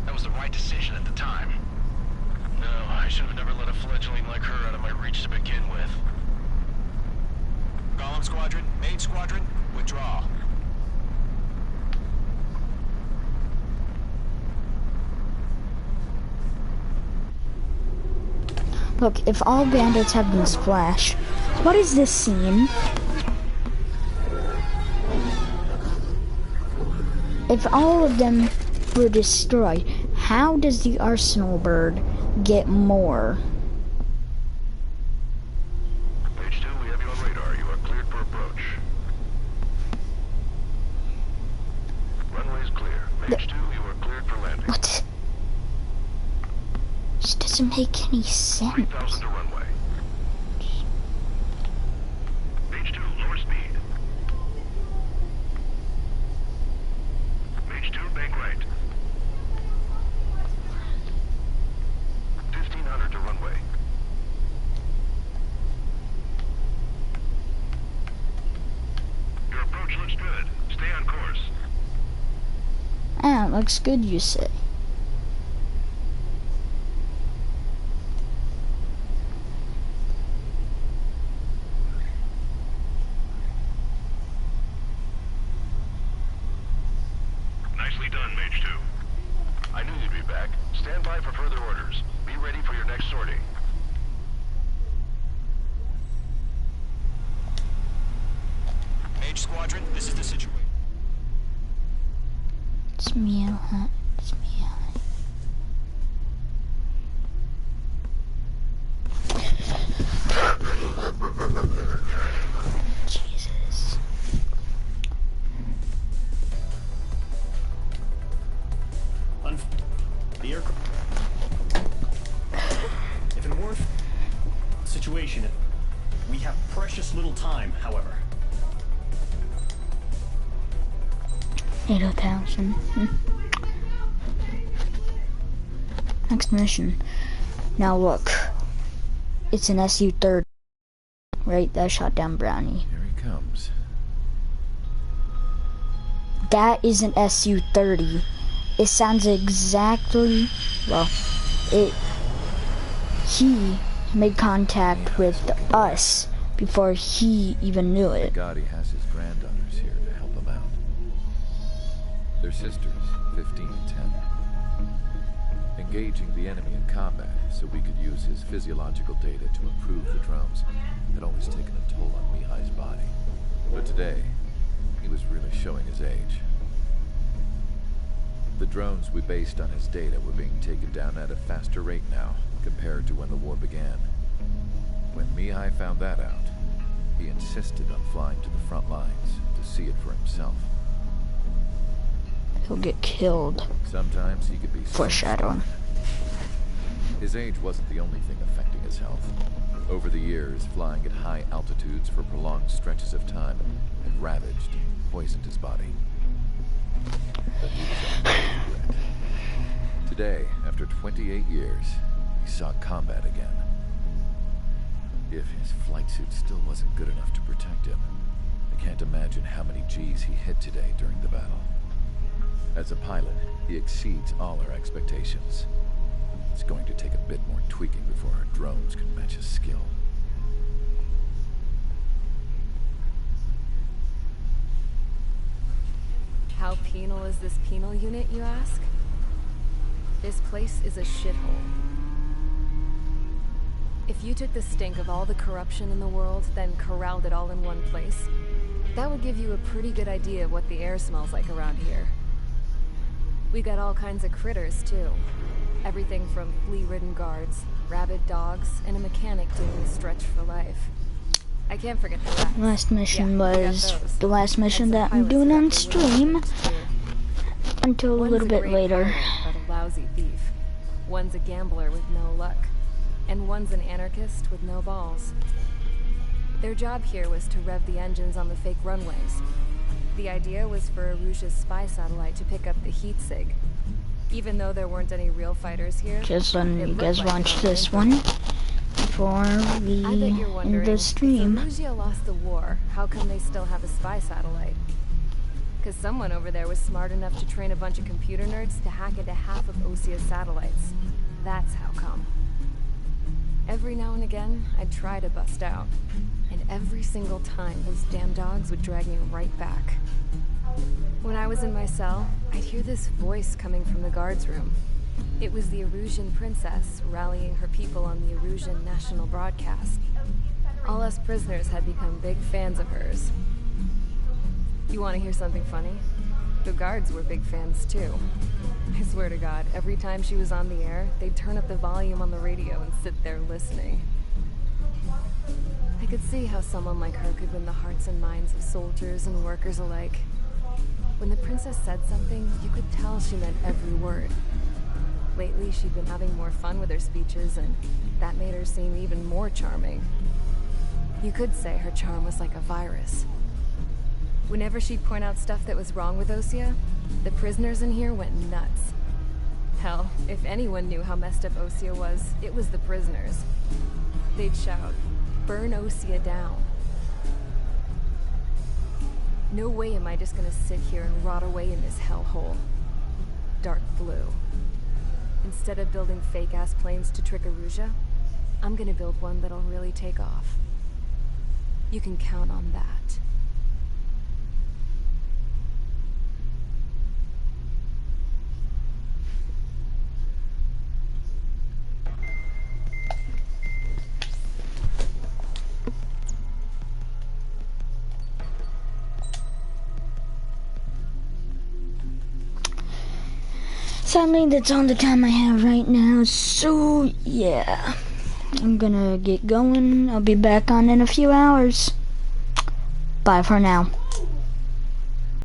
That was the right decision at the time. No, I should have never let a fledgling like her out of my reach to begin with.
Golem Squadron, Main Squadron, withdraw.
Look, if all bandits have been splashed, what is this scene? If all of them were destroyed, how does the arsenal bird get more?
Page 2, we have you on radar. You are cleared for approach. Runway is clear. Page 2, you are cleared for landing.
What? This doesn't make any sense.
3,000 to runway. Page 2, lower speed. Page 2, bank right. 1,500 to runway.
looks good, you say?
Nicely done, Mage 2. I knew you'd be back. Stand by for further orders. Be ready for your next sortie.
Mage Squadron, this is the situation.
It's me, huh? It's me. Jesus.
The aircraft. If it weren't situation, we have precious little time, however.
8,000. Next mission. Now look. It's an SU-30. Right? That shot down Brownie.
Here he comes.
That is an SU-30. It sounds exactly... Well, he made contact with us before he even knew it.
God, he has his granddaughters here to help him out. They're sisters, 15 and 10. Engaging the enemy in combat so we could use his physiological data to improve the drones had always taken a toll on Mihai's body. But today, he was really showing his age. The drones we based on his data were being taken down at a faster rate now, compared to when the war began. When Mihai found that out, he insisted on flying to the front lines to see it for himself.
He'll get killed.
Sometimes he could be
foreshadowing.
His age wasn't the only thing affecting his health. Over the years, flying at high altitudes for prolonged stretches of time had ravaged and poisoned his body. But he was on regret. Today, after 28 years, he saw combat again. If his flight suit still wasn't good enough to protect him, I can't imagine how many G's he hit today during the battle. As a pilot, he exceeds all our expectations. It's going to take a bit more tweaking before our drones can match his skill.
How penal is this penal unit, you ask? This place is a shithole. If you took the stink of all the corruption in the world, then corralled it all in one place, that would give you a pretty good idea of what the air smells like around here. We got all kinds of critters, too. Everything from flea-ridden guards, rabid dogs, and a mechanic doing the stretch for life. I can't forget the rats.
Last mission was the last mission that I'm doing on stream until a little bit later.
But a lousy thief. One's a gambler with no luck, and one's an anarchist with no balls. Their job here was to rev the engines on the fake runways. The idea was for Aruja's spy satellite to pick up the heat sig. Even though there weren't any real fighters here,
just letting you guys watch this one before we end the stream.
If Aruja lost the war, how come they still have a spy satellite? Because someone over there was smart enough to train a bunch of computer nerds to hack into half of Osia's satellites. That's how come. Every now and again, I'd try to bust out. And every single time, those damn dogs would drag me right back. When I was in my cell, I'd hear this voice coming from the guards room. It was the Arusian princess rallying her people on the Arusian national broadcast. All us prisoners had become big fans of hers. You want to hear something funny? The guards were big fans too. I swear to God, every time she was on the air, they'd turn up the volume on the radio and sit there listening. I could see how someone like her could win the hearts and minds of soldiers and workers alike. When the princess said something, you could tell she meant every word. Lately, she'd been having more fun with her speeches, and that made her seem even more charming. You could say her charm was like a virus. Whenever she'd point out stuff that was wrong with Osia, the prisoners in here went nuts. Hell, if anyone knew how messed up Osia was, it was the prisoners. They'd shout, "Burn Osia down." No way am I just gonna sit here and rot away in this hellhole. dark blue. Instead of building fake-ass planes to trick Aruja, I'm gonna build one that'll really take off. You can count on that.
Sadly, that's all the time I have right now, so yeah. I'm gonna get going. I'll be back on in a few hours. Bye for now.